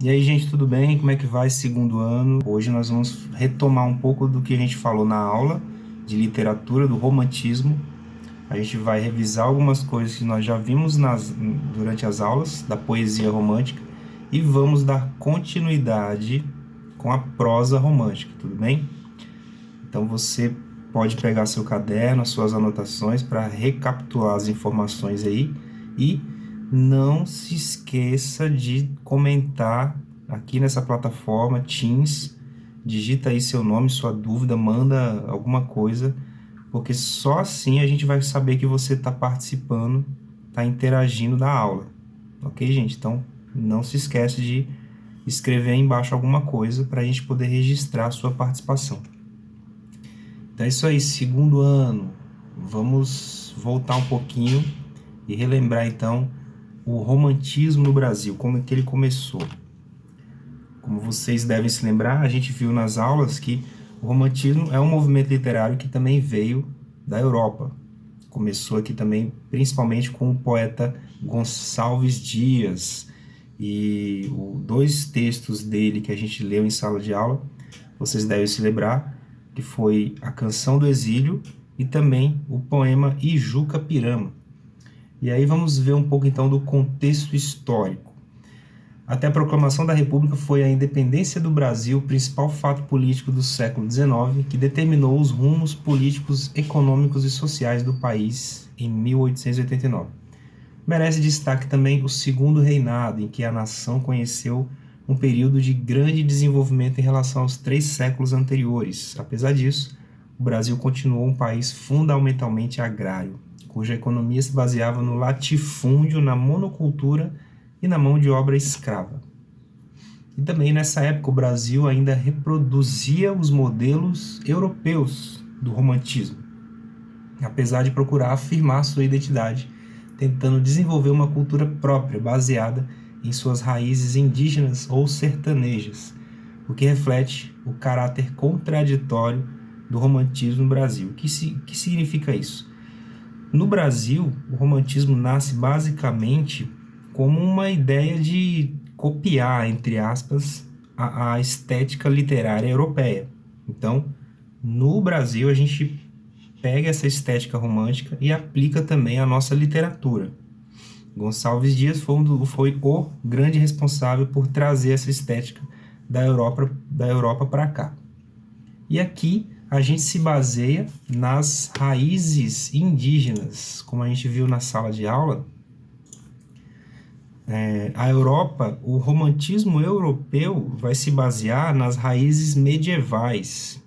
E aí, gente, tudo bem? Como é que vai esse segundo ano? Hoje nós vamos retomar um pouco do que a gente falou na aula de literatura, do romantismo. A gente vai revisar algumas coisas que nós já vimos durante as aulas da poesia romântica e vamos dar continuidade com a prosa romântica, tudo bem? Então você pode pegar seu caderno, as suas anotações para recapitular as informações aí e não se esqueça de comentar aqui nessa plataforma Teams, digita aí seu nome, sua dúvida, manda alguma coisa, porque só assim a gente vai saber que você está participando, está interagindo da aula, ok, gente? Então não se esquece de escrever aí embaixo alguma coisa para a gente poder registrar a sua participação. Então é isso aí, segundo ano. Vamos voltar um pouquinho e relembrar então o romantismo no Brasil, como é que ele começou. Como vocês devem se lembrar, a gente viu nas aulas que o romantismo é um movimento literário que também veio da Europa. Começou aqui também, principalmente com o poeta Gonçalves Dias. E dois textos dele que a gente leu em sala de aula, vocês devem se lembrar, que foi a Canção do Exílio e também o poema Ijuca Pirama. E aí vamos ver um pouco então do contexto histórico. Até a proclamação da República foi a independência do Brasil o principal fato político do século XIX, que determinou os rumos políticos, econômicos e sociais do país em 1889. Merece destaque também o segundo reinado, em que a nação conheceu um período de grande desenvolvimento em relação aos 3 séculos anteriores. Apesar disso, o Brasil continuou um país fundamentalmente agrário, cuja economia se baseava no latifúndio, na monocultura e na mão de obra escrava. E também nessa época o Brasil ainda reproduzia os modelos europeus do romantismo, apesar de procurar afirmar sua identidade, tentando desenvolver uma cultura própria, baseada em suas raízes indígenas ou sertanejas, o que reflete o caráter contraditório do romantismo no Brasil. O que significa isso? No Brasil, o romantismo nasce basicamente como uma ideia de copiar, entre aspas, a estética literária europeia. Então, no Brasil, a gente pega essa estética romântica e aplica também à nossa literatura. Gonçalves Dias foi o grande responsável por trazer essa estética da Europa para cá. E aqui a gente se baseia nas raízes indígenas, como a gente viu na sala de aula. A Europa, o romantismo europeu vai se basear nas raízes medievais.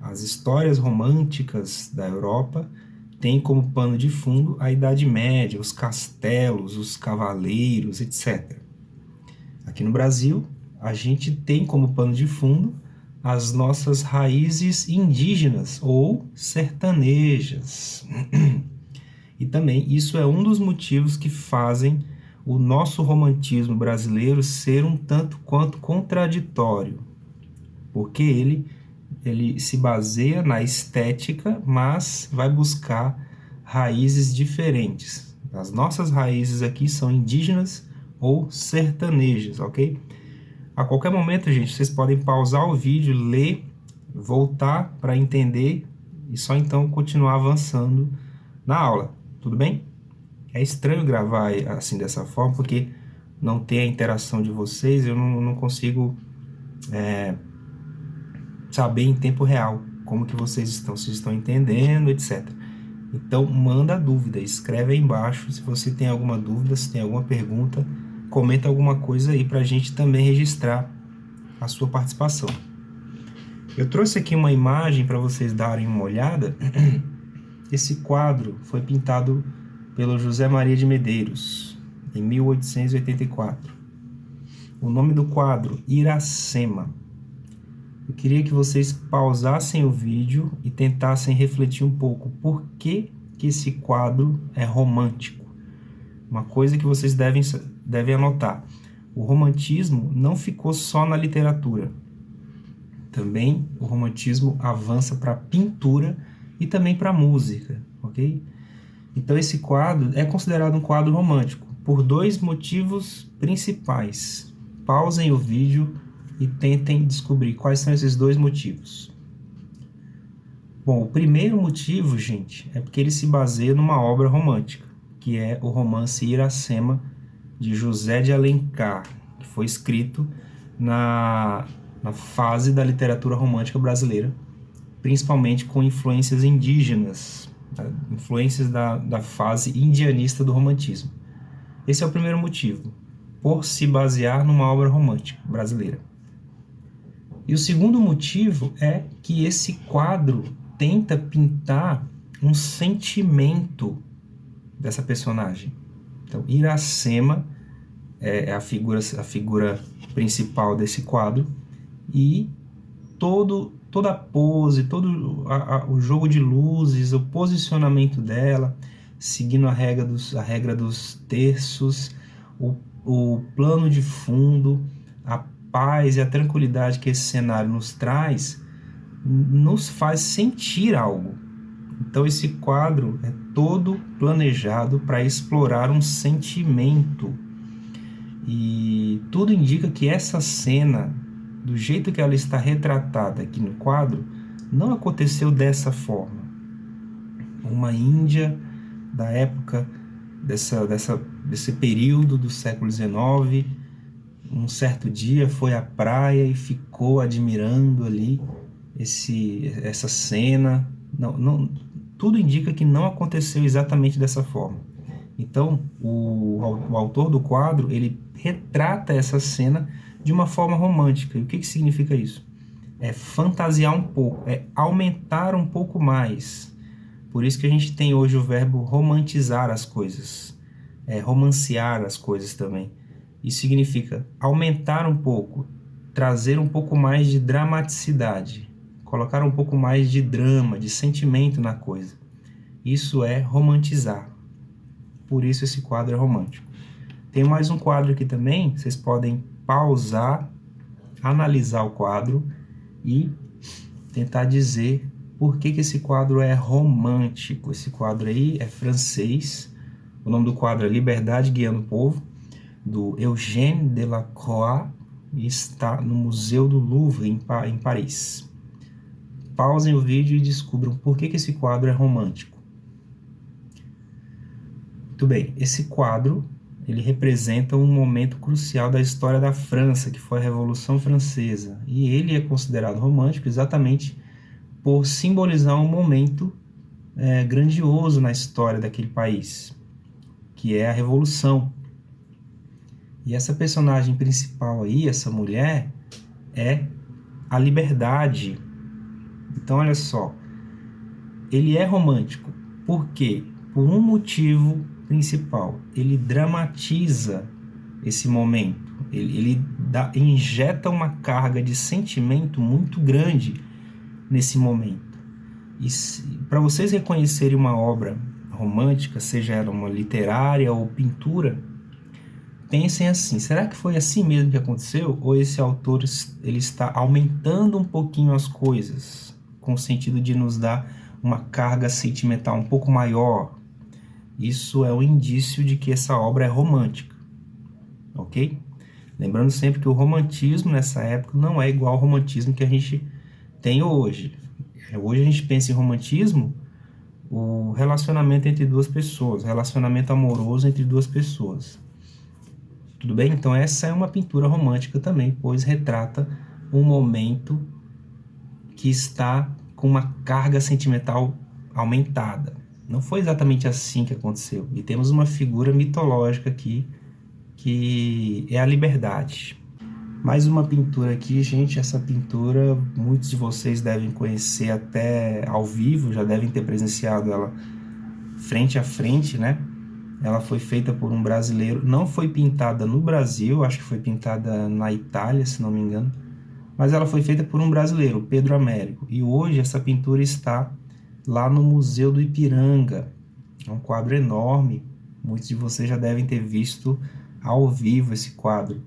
As histórias românticas da Europa têm como pano de fundo a Idade Média, os castelos, os cavaleiros, etc. Aqui no Brasil, a gente tem como pano de fundo as nossas raízes indígenas ou sertanejas. E também isso é um dos motivos que fazem o nosso romantismo brasileiro ser um tanto quanto contraditório, porque ele se baseia na estética, mas vai buscar raízes diferentes. As nossas raízes aqui são indígenas ou sertanejas, ok? A qualquer momento, gente, vocês podem pausar o vídeo, ler, voltar para entender e só então continuar avançando na aula, tudo bem? É estranho gravar assim dessa forma, porque não tem a interação de vocês, eu não consigo saber em tempo real como que vocês estão, se estão entendendo, etc. Então, manda dúvida, escreve aí embaixo se você tem alguma dúvida, se tem alguma pergunta, comenta alguma coisa aí para a gente também registrar a sua participação. Eu trouxe aqui uma imagem para vocês darem uma olhada. Esse quadro foi pintado pelo José Maria de Medeiros, em 1884. O nome do quadro, Iracema. Eu queria que vocês pausassem o vídeo e tentassem refletir um pouco por que esse quadro é romântico. Uma coisa que vocês devem anotar: o romantismo não ficou só na literatura. Também o romantismo avança para a pintura e também para a música, ok? Então esse quadro é considerado um quadro romântico por 2 motivos principais. Pausem o vídeo e tentem descobrir quais são esses dois motivos. Bom, o primeiro motivo, gente, é porque ele se baseia numa obra romântica, que é o romance Iracema, de José de Alencar, que foi escrito na fase da literatura romântica brasileira, principalmente com influências indígenas, influências da fase indianista do romantismo. Esse é o primeiro motivo, por se basear numa obra romântica brasileira. E o segundo motivo é que esse quadro tenta pintar um sentimento dessa personagem. Então, Iracema é a figura principal desse quadro, e toda a pose, todo o jogo de luzes, o posicionamento dela, seguindo a regra dos terços, o plano de fundo, a paz e a tranquilidade que esse cenário nos traz, nos faz sentir algo. Então esse quadro é todo planejado para explorar um sentimento. E tudo indica que essa cena, do jeito que ela está retratada aqui no quadro, não aconteceu dessa forma. Uma índia da época, desse período do século XIX, um certo dia foi à praia e ficou admirando ali essa cena. Tudo indica que não aconteceu exatamente dessa forma. Então, o autor do quadro, ele retrata essa cena de uma forma romântica. E o que significa isso? É fantasiar um pouco, é aumentar um pouco mais. Por isso que a gente tem hoje o verbo romantizar as coisas, romancear as coisas também. Isso significa aumentar um pouco, trazer um pouco mais de dramaticidade, colocar um pouco mais de drama, de sentimento na coisa. Isso é romantizar. Por isso esse quadro é romântico. Tem mais um quadro aqui também, vocês podem pausar, analisar o quadro e tentar dizer por que esse quadro é romântico. Esse quadro aí é francês, o nome do quadro é Liberdade Guiando o Povo, do Eugène Delacroix, e está no Museu do Louvre, em Paris. Pausem o vídeo e descubram por que esse quadro é romântico. Muito bem, esse quadro ele representa um momento crucial da história da França, que foi a Revolução Francesa. E ele é considerado romântico exatamente por simbolizar um momento grandioso na história daquele país, que é a Revolução. E essa personagem principal aí, essa mulher, é a liberdade. Então, olha só, ele é romântico. Por quê? Por um motivo principal. Ele dramatiza esse momento. Ele injeta uma carga de sentimento muito grande nesse momento. E para vocês reconhecerem uma obra romântica, seja ela uma literária ou pintura, pensem assim, será que foi assim mesmo que aconteceu? Ou esse autor ele está aumentando um pouquinho as coisas, com o sentido de nos dar uma carga sentimental um pouco maior? Isso é um indício de que essa obra é romântica, ok? Lembrando sempre que o romantismo nessa época não é igual ao romantismo que a gente tem hoje. Hoje a gente pensa em romantismo, o relacionamento entre duas pessoas, relacionamento amoroso entre duas pessoas. Tudo bem? Então essa é uma pintura romântica também, pois retrata um momento que está com uma carga sentimental aumentada. Não foi exatamente assim que aconteceu. E temos uma figura mitológica aqui, que é a liberdade. Mais uma pintura aqui, gente. Essa pintura, muitos de vocês devem conhecer até ao vivo, já devem ter presenciado ela frente a frente, né? Ela foi feita por um brasileiro, não foi pintada no Brasil, acho que foi pintada na Itália, se não me engano, mas ela foi feita por um brasileiro, Pedro Américo, e hoje essa pintura está lá no Museu do Ipiranga. É um quadro enorme, muitos de vocês já devem ter visto ao vivo esse quadro.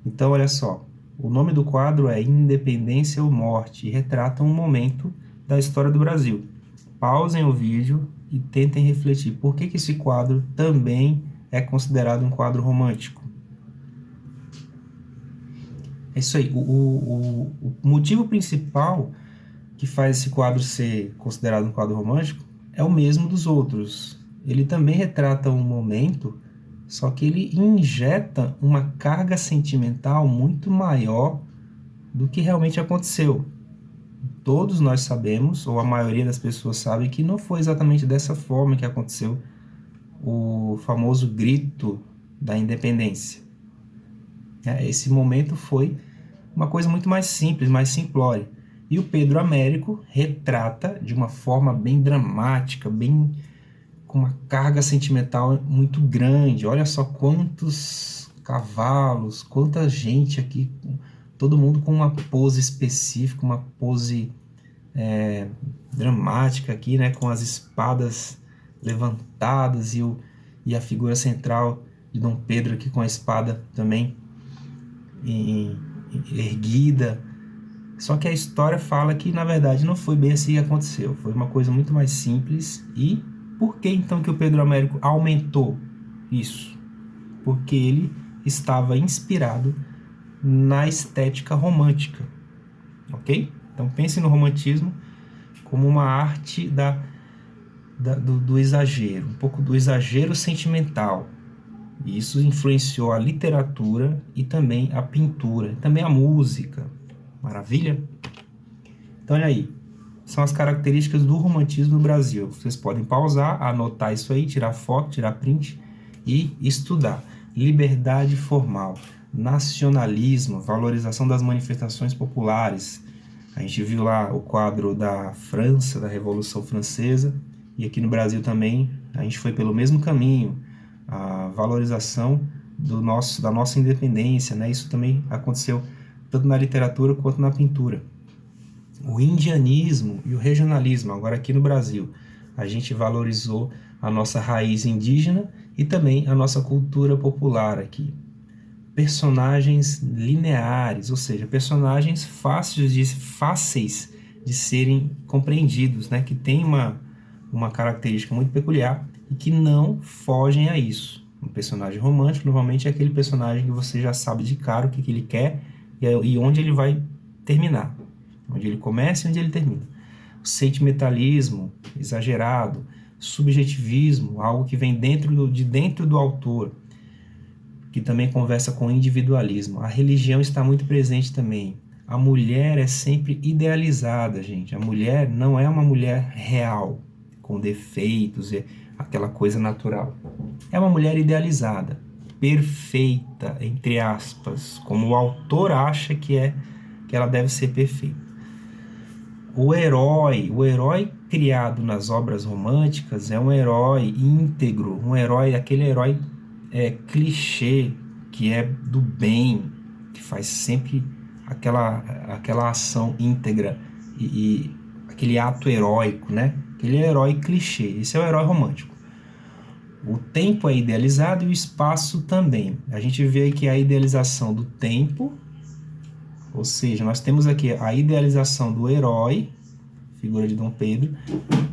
Então, olha só, o nome do quadro é Independência ou Morte, e retrata um momento da história do Brasil. Pausem o vídeo e tentem refletir por que esse quadro também é considerado um quadro romântico. É isso aí. O motivo principal que faz esse quadro ser considerado um quadro romântico é o mesmo dos outros. Ele também retrata um momento, só que ele injeta uma carga sentimental muito maior do que realmente aconteceu. Todos nós sabemos, ou a maioria das pessoas sabe, que não foi exatamente dessa forma que aconteceu o famoso grito da independência. Esse momento foi uma coisa muito mais simples, mais simplória. E o Pedro Américo retrata de uma forma bem dramática, bem com uma carga sentimental muito grande. Olha só quantos cavalos, quanta gente aqui, todo mundo com uma pose específica, uma pose dramática aqui, né, com as espadas levantadas e a figura central de Dom Pedro aqui com a espada também erguida. Só que a história fala que, na verdade, não foi bem assim que aconteceu. Foi uma coisa muito mais simples. E por que, então, que o Pedro Américo aumentou isso? Porque ele estava inspirado na estética romântica. Ok? Então, pense no romantismo como uma arte do exagero. Um pouco do exagero sentimental. E isso influenciou a literatura e também a pintura. Também a música. Maravilha? Então, olha aí. São as características do romantismo no Brasil. Vocês podem pausar, anotar isso aí, tirar foto, tirar print e estudar. Liberdade formal, nacionalismo, valorização das manifestações populares. A gente viu lá o quadro da França, da Revolução Francesa, e aqui no Brasil também a gente foi pelo mesmo caminho. A valorização da nossa independência, né? Isso também aconteceu tanto na literatura quanto na pintura. O indianismo e o regionalismo, agora aqui no Brasil, a gente valorizou a nossa raiz indígena e também a nossa cultura popular aqui. Personagens lineares, ou seja, personagens fáceis de serem compreendidos, né? Que tem uma característica muito peculiar e que não fogem a isso. Um personagem romântico normalmente é aquele personagem que você já sabe de cara o que ele quer e onde ele vai terminar. Onde ele começa e onde ele termina. O sentimentalismo exagerado, subjetivismo, algo que vem de dentro do autor, que também conversa com o individualismo. A religião está muito presente também. A mulher é sempre idealizada, gente. A mulher não é uma mulher real, com defeitos e aquela coisa natural. É uma mulher idealizada, perfeita, entre aspas, como o autor acha que ela deve ser perfeita. O herói criado nas obras românticas é um herói íntegro, aquele herói clichê, que é do bem, que faz sempre aquela ação íntegra e aquele ato heróico, né? Aquele herói clichê, esse é o herói romântico. O tempo é idealizado e o espaço também. A gente vê aqui a idealização do tempo, ou seja, nós temos aqui a idealização do herói, figura de Dom Pedro,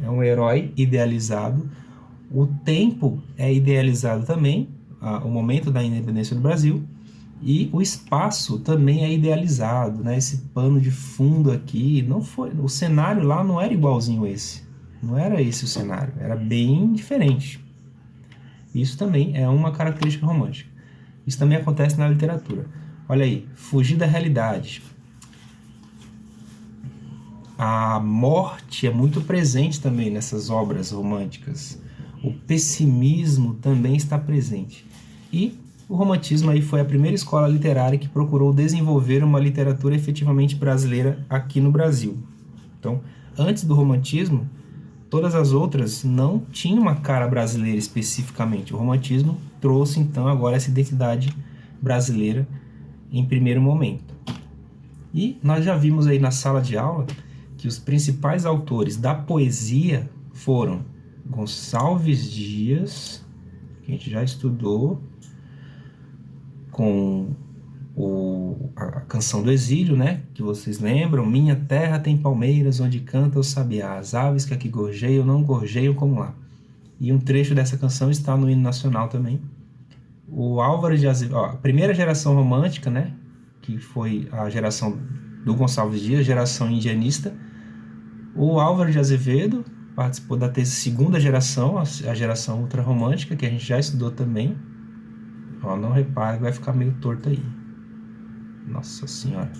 é um herói idealizado. O tempo é idealizado também, o momento da independência do Brasil, e o espaço também é idealizado, né? Esse pano de fundo aqui, o cenário lá não era igualzinho esse, não era esse o cenário, era bem diferente. Isso também é uma característica romântica. Isso também acontece na literatura. Olha aí, fugir da realidade. A morte é muito presente também nessas obras românticas. O pessimismo também está presente. E o romantismo aí foi a primeira escola literária que procurou desenvolver uma literatura efetivamente brasileira aqui no Brasil. Então, antes do romantismo, todas as outras não tinham uma cara brasileira especificamente. O romantismo trouxe, então, agora essa identidade brasileira em primeiro momento. E nós já vimos aí na sala de aula que os principais autores da poesia foram Gonçalves Dias, que a gente já estudou, com a Canção do Exílio, né? Que vocês lembram, minha terra tem palmeiras onde canta o sabiá, as aves que aqui gorjeiam não gorjeiam como lá. E um trecho dessa canção está no hino nacional também. O Álvaro de Azevedo, a primeira geração romântica, né? que foi a geração do Gonçalves Dias, geração indianista. O Álvaro de Azevedo participou da segunda geração, a geração ultrarromântica, que a gente já estudou também. Ó, não repare, vai ficar meio torto aí. Nossa Senhora.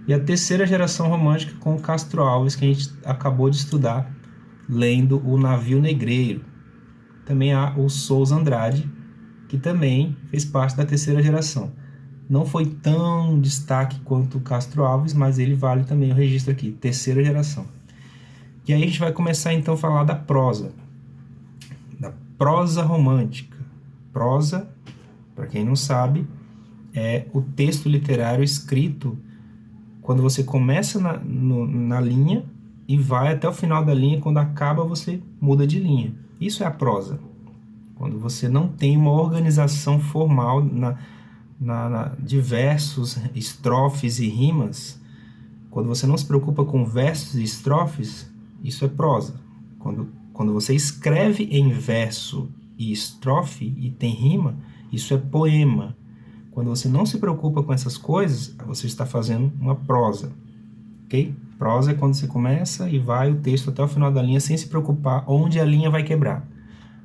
E a terceira geração romântica com o Castro Alves, que a gente acabou de estudar, lendo O Navio Negreiro. Também há o Souza Andrade, que também fez parte da terceira geração. Não foi tão destaque quanto o Castro Alves, mas ele vale também o registro aqui, terceira geração. E aí a gente vai começar então a falar da prosa romântica. Prosa, para quem não sabe, é o texto literário escrito quando você começa na linha e vai até o final da linha, quando acaba você muda de linha. Isso é a prosa. Quando você não tem uma organização formal de versos, estrofes e rimas, quando você não se preocupa com versos e estrofes, isso é prosa. Quando você escreve em verso e estrofe e tem rima, isso é poema. Quando você não se preocupa com essas coisas, você está fazendo uma prosa, ok? Prosa é quando você começa e vai o texto até o final da linha sem se preocupar onde a linha vai quebrar.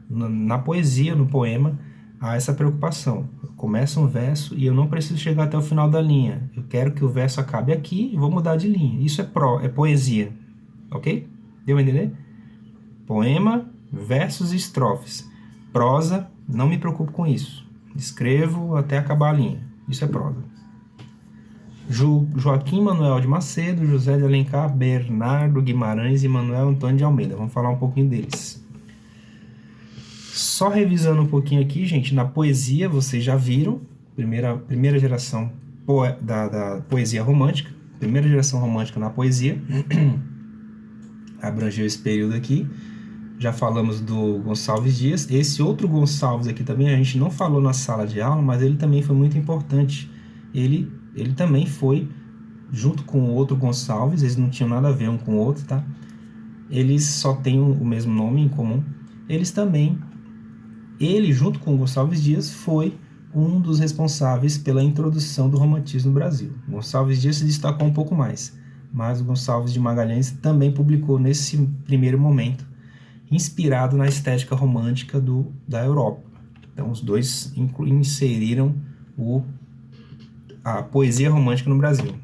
Na poesia, no poema, há essa preocupação. Eu começo um verso e eu não preciso chegar até o final da linha. Eu quero que o verso acabe aqui e vou mudar de linha. Isso é poesia, ok? Deu a entender? Poema, versos e estrofes. Prosa, não me preocupo com isso. Escrevo até acabar a linha. Isso é prosa. Joaquim Manuel de Macedo, José de Alencar, Bernardo Guimarães e Manuel Antônio de Almeida. Vamos falar um pouquinho deles. Só revisando um pouquinho aqui, gente, na poesia, vocês já viram, primeira geração da poesia romântica, primeira geração romântica na poesia, abrangeu esse período aqui. Já falamos do Gonçalves Dias. Esse outro Gonçalves aqui também a gente não falou na sala de aula, mas ele também foi muito importante. Ele também foi, junto com o outro Gonçalves, eles não tinham nada a ver um com o outro, tá? Eles só têm o mesmo nome em comum. Ele, junto com o Gonçalves Dias, foi um dos responsáveis pela introdução do romantismo no Brasil. O Gonçalves Dias se destacou um pouco mais, mas o Gonçalves de Magalhães também publicou nesse primeiro momento, inspirado na estética romântica da Europa. Então, os dois inseriram a poesia romântica no Brasil.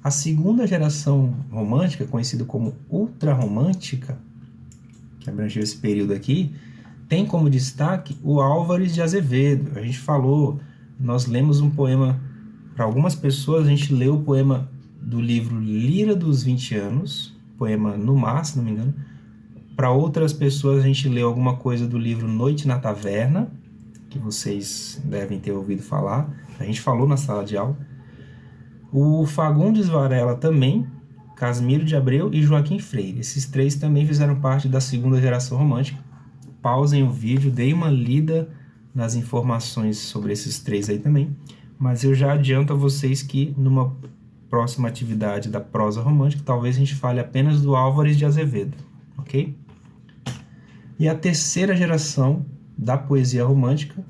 A segunda geração romântica, conhecida como ultrarromântica, que abrangeu esse período aqui, tem como destaque o Álvares de Azevedo. A gente falou, nós lemos um poema, para algumas pessoas, a gente leu o poema do livro Lira dos 20 Anos, poema no Mar, se não me engano. Para outras pessoas, a gente leu alguma coisa do livro Noite na Taverna, que vocês devem ter ouvido falar. A gente falou na sala de aula. O Fagundes Varela também, Casimiro de Abreu e Joaquim Freire. Esses três também fizeram parte da segunda geração romântica. Pausem o vídeo, deem uma lida nas informações sobre esses três aí também. Mas eu já adianto a vocês que numa próxima atividade da prosa romântica, talvez a gente fale apenas do Álvares de Azevedo, ok? E a terceira geração da poesia romântica,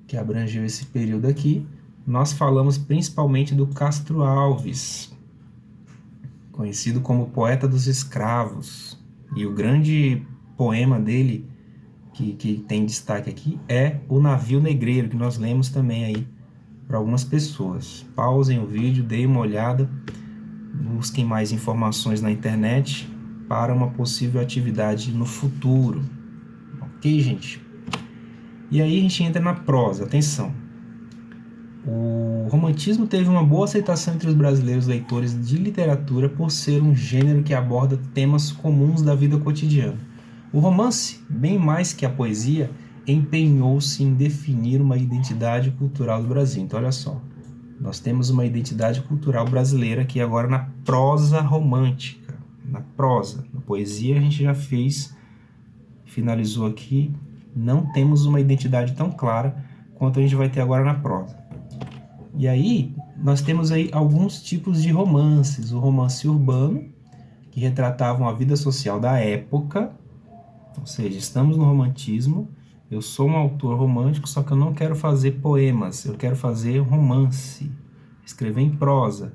que abrangeu esse período aqui, nós falamos principalmente do Castro Alves, conhecido como poeta dos escravos. E o grande poema dele, que tem destaque aqui, é O Navio Negreiro, que nós lemos também aí para algumas pessoas. Pausem o vídeo, deem uma olhada, busquem mais informações na internet para uma possível atividade no futuro. Ok, gente? E aí a gente entra na prosa. Atenção. O romantismo teve uma boa aceitação entre os brasileiros leitores de literatura por ser um gênero que aborda temas comuns da vida cotidiana. O romance, bem mais que a poesia, empenhou-se em definir uma identidade cultural do Brasil. Então, olha só, nós temos uma identidade cultural brasileira aqui agora na prosa romântica. Na prosa. Na poesia a gente já finalizou aqui. Não temos uma identidade tão clara quanto a gente vai ter agora na prosa. E aí, nós temos aí alguns tipos de romances. O romance urbano, que retratavam a vida social da época. Ou seja, estamos no romantismo. Eu sou um autor romântico, só que eu não quero fazer poemas. Eu quero fazer romance. escrever em prosa.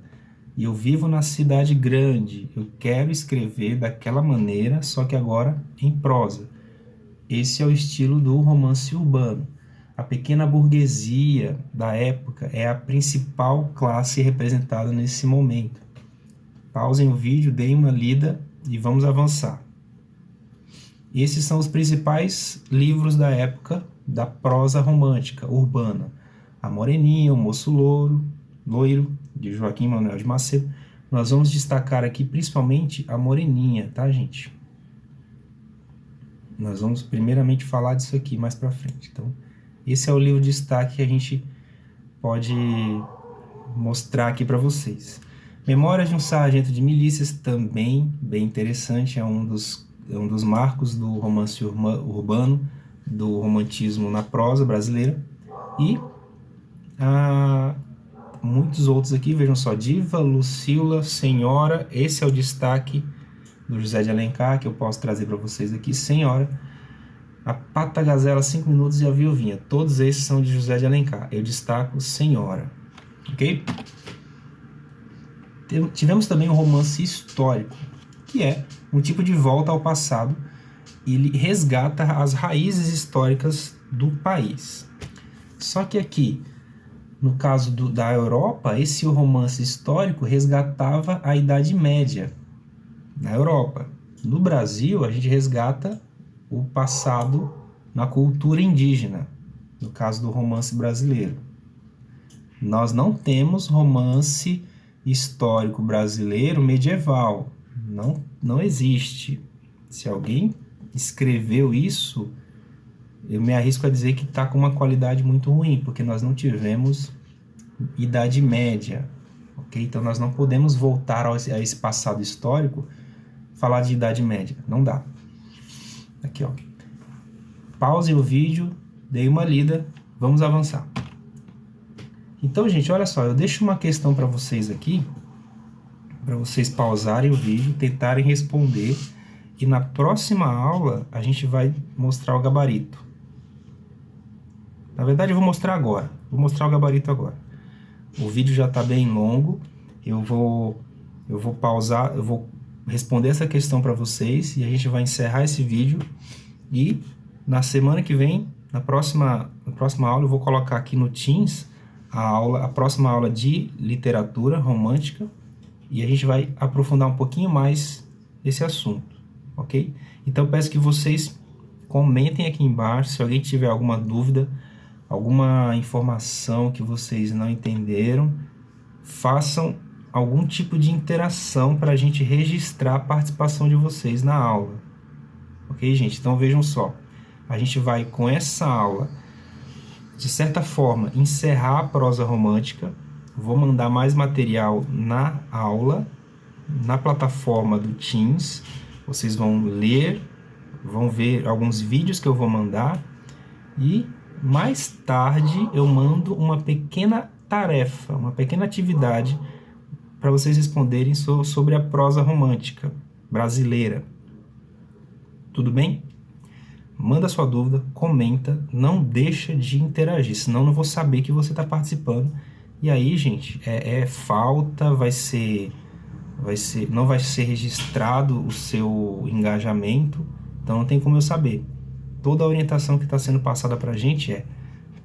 E eu vivo na cidade grande, eu quero escrever daquela maneira, só que agora em prosa. Esse é o estilo do romance urbano. A pequena burguesia da época é a principal classe representada nesse momento. Pausem o vídeo, deem uma lida e vamos avançar. Esses são os principais livros da época da prosa romântica urbana. A Moreninha, o Moço Loiro, de Joaquim Manuel de Macedo. Nós vamos destacar aqui principalmente a Moreninha, tá, gente? Nós vamos primeiramente falar disso aqui mais para frente. Então, esse é o livro de destaque que a gente pode mostrar aqui para vocês. Memórias de um Sargento de Milícias, também bem interessante, é um dos marcos do romance urbano, do romantismo na prosa brasileira. E muitos outros aqui, vejam só, Diva, Lucila, Senhora, esse é o destaque do José de Alencar, que eu posso trazer para vocês aqui, Senhora, A Pata Gazela, 5 Minutos e A Viuvinha, todos esses são de José de Alencar, eu destaco Senhora, ok? Tivemos também um romance histórico, que é um tipo de volta ao passado, ele resgata as raízes históricas do país. Só que aqui, no caso da Europa, esse romance histórico resgatava a Idade Média na Europa. No Brasil, a gente resgata o passado na cultura indígena, no caso do romance brasileiro. Nós não temos romance histórico brasileiro medieval. Não existe. Se alguém escreveu isso, eu me arrisco a dizer que está com uma qualidade muito ruim, porque nós não tivemos Idade Média, ok? Então nós não podemos voltar a esse passado histórico, falar de Idade Média, não dá. Aqui, ó. Pause o vídeo, dei uma lida, vamos avançar. Então, gente, olha só, eu deixo uma questão para vocês aqui, para vocês pausarem o vídeo, tentarem responder, e na próxima aula a gente vai mostrar o gabarito. Na verdade, eu vou mostrar agora. Vou mostrar o gabarito agora. O vídeo já está bem longo. Eu vou pausar, eu vou responder essa questão para vocês e a gente vai encerrar esse vídeo. E na semana que vem, na próxima aula, eu vou colocar aqui no Teams a próxima aula de literatura romântica e a gente vai aprofundar um pouquinho mais esse assunto, ok? Então, peço que vocês comentem aqui embaixo se alguém tiver alguma dúvida, alguma informação que vocês não entenderam, façam algum tipo de interação para a gente registrar a participação de vocês na aula. Ok, gente? Então vejam só, a gente vai com essa aula, de certa forma, encerrar a prosa romântica. Vou mandar mais material na aula, na plataforma do Teams. Vocês vão ler, vão ver alguns vídeos que eu vou mandar e mais tarde eu mando uma pequena tarefa, uma pequena atividade para vocês responderem sobre a prosa romântica brasileira. Tudo bem? Manda sua dúvida, comenta, não deixa de interagir, senão eu não vou saber que você está participando. E aí, gente, falta, não vai ser registrado o seu engajamento, então não tem como eu saber. Toda a orientação que está sendo passada para a gente é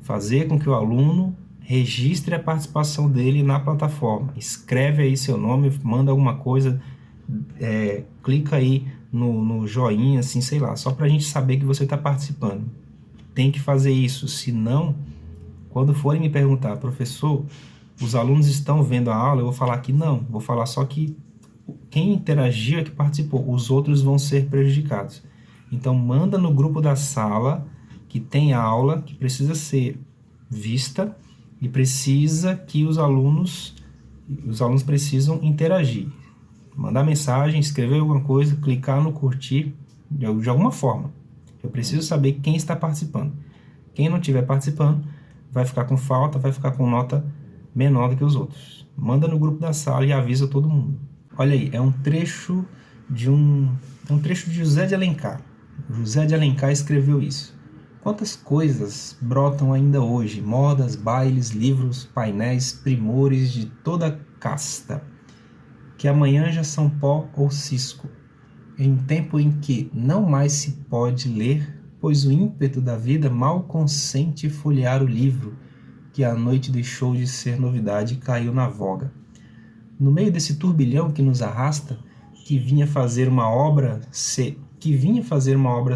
fazer com que o aluno registre a participação dele na plataforma. Escreve aí seu nome, manda alguma coisa, clica aí no joinha, assim, sei lá, só para a gente saber que você está participando. Tem que fazer isso, senão, quando forem me perguntar, professor, os alunos estão vendo a aula, eu vou falar que não, vou falar só que quem interagiu é que participou, os outros vão ser prejudicados. Então, manda no grupo da sala que tem aula, que precisa ser vista e precisa que os alunos precisam interagir. Mandar mensagem, escrever alguma coisa, clicar no curtir, de alguma forma. Eu preciso saber quem está participando. Quem não estiver participando vai ficar com falta, vai ficar com nota menor do que os outros. Manda no grupo da sala e avisa todo mundo. Olha aí, é um trecho de José de Alencar. José de Alencar escreveu isso. Quantas coisas brotam ainda hoje, modas, bailes, livros, painéis, primores de toda casta, que amanhã já são pó ou cisco, em tempo em que não mais se pode ler, pois o ímpeto da vida mal consente folhear o livro, que à noite deixou de ser novidade e caiu na voga. No meio desse turbilhão que nos arrasta, que vinha fazer uma obra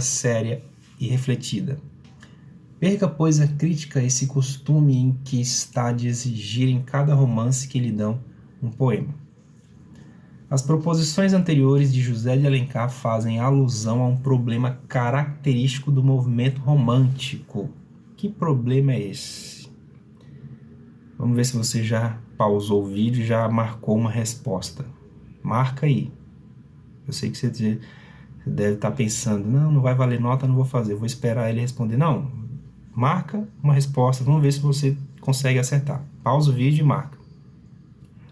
séria e refletida. Perca, pois, a crítica esse costume em que está de exigir em cada romance que lhe dão um poema. As proposições anteriores de José de Alencar fazem alusão a um problema característico do movimento romântico. Que problema é esse? Vamos ver se você já pausou o vídeo e já marcou uma resposta. Marca aí. Eu sei que você deve estar pensando, não vai valer nota, não vou fazer, vou esperar ele responder. Não, marca uma resposta, vamos ver se você consegue acertar. Pausa o vídeo e marca.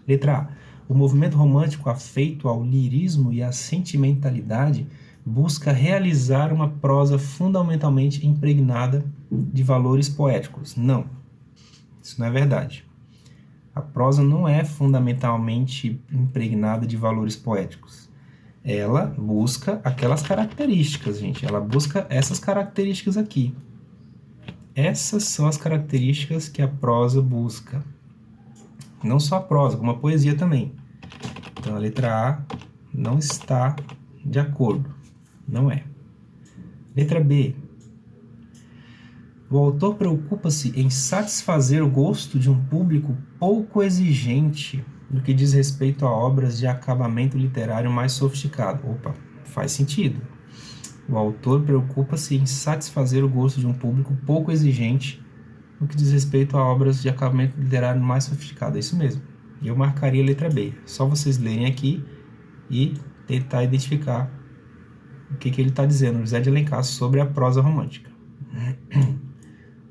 Letra A. O movimento romântico afeito ao lirismo e à sentimentalidade busca realizar uma prosa fundamentalmente impregnada de valores poéticos. Não, isso não é verdade. A prosa não é fundamentalmente impregnada de valores poéticos. Ela busca aquelas características, gente. Ela busca essas características aqui. Essas são as características que a prosa busca. Não só a prosa, como a poesia também. Então a letra A não está de acordo. Não é. Letra B. O autor preocupa-se em satisfazer o gosto de um público pouco exigente no que diz respeito a obras de acabamento literário mais sofisticado. Opa, faz sentido. O autor preocupa-se em satisfazer o gosto de um público pouco exigente no que diz respeito a obras de acabamento literário mais sofisticado. É isso mesmo. E eu marcaria a letra B. Só vocês lerem aqui e tentar identificar o que ele está dizendo, José de Alencar, sobre a prosa romântica.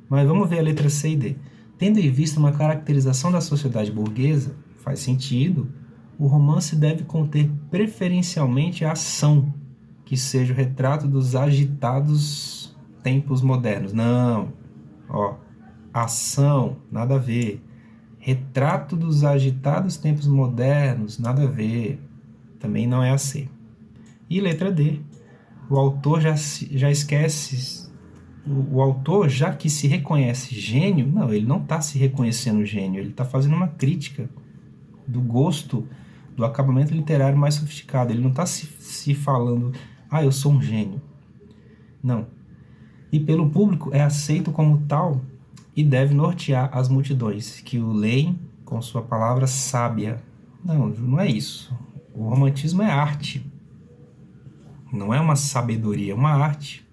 Mas vamos ver a letra C e D. Tendo em vista uma caracterização da sociedade burguesa, faz sentido, o romance deve conter preferencialmente a ação, que seja o retrato dos agitados tempos modernos. Não, ação, nada a ver. Retrato dos agitados tempos modernos, nada a ver. Também não é a C. E letra D. O autor já esquece... O autor, já que se reconhece gênio, não, ele não está se reconhecendo gênio, ele está fazendo uma crítica do gosto do acabamento literário mais sofisticado. Ele não está se falando, eu sou um gênio. Não. E pelo público é aceito como tal e deve nortear as multidões, que o leem com sua palavra sábia. Não, não é isso. O romantismo é arte. Não é uma sabedoria, é uma arte.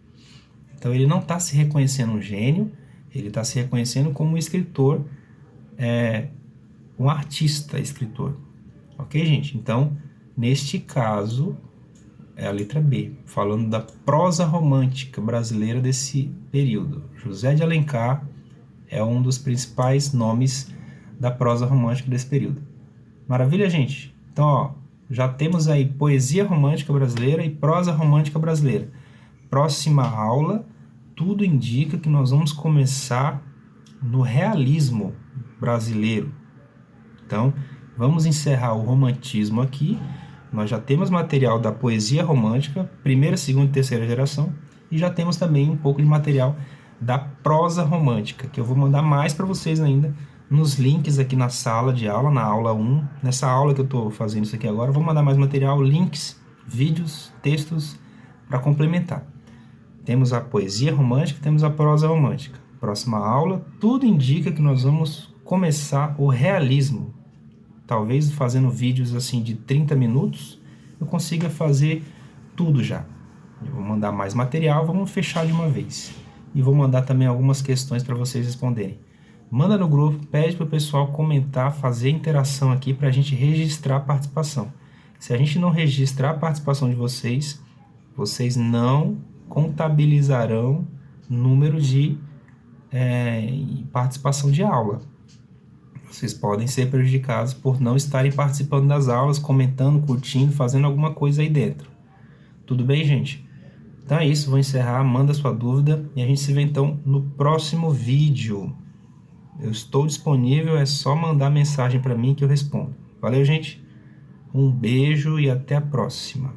Então ele não está se reconhecendo um gênio, ele está se reconhecendo como um escritor, um artista escritor. Ok, gente? Então, neste caso, é a letra B, falando da prosa romântica brasileira desse período. José de Alencar é um dos principais nomes da prosa romântica desse período. Maravilha, gente? Então, já temos aí poesia romântica brasileira e prosa romântica brasileira. Próxima aula, tudo indica que nós vamos começar no realismo brasileiro. Então, vamos encerrar o romantismo aqui. Nós já temos material da poesia romântica, primeira, segunda e terceira geração, e já temos também um pouco de material da prosa romântica, que eu vou mandar mais para vocês ainda nos links aqui na sala de aula, na aula 1. Nessa aula que eu estou fazendo isso aqui agora, eu vou mandar mais material, links, vídeos, textos para complementar. Temos a poesia romântica, temos a prosa romântica. Próxima aula, tudo indica que nós vamos começar o realismo. Talvez fazendo vídeos assim de 30 minutos, eu consiga fazer tudo já. Eu vou mandar mais material, vamos fechar de uma vez. E vou mandar também algumas questões para vocês responderem. Manda no grupo, pede para o pessoal comentar, fazer interação aqui para a gente registrar a participação. Se a gente não registrar a participação de vocês, vocês não contabilizarão número de participação de aula. Vocês podem ser prejudicados por não estarem participando das aulas, comentando, curtindo, fazendo alguma coisa aí dentro. Tudo bem, gente? Então é isso, vou encerrar, manda sua dúvida e a gente se vê então no próximo vídeo. Eu estou disponível, é só mandar mensagem para mim que eu respondo. Valeu, gente? Um beijo e até a próxima.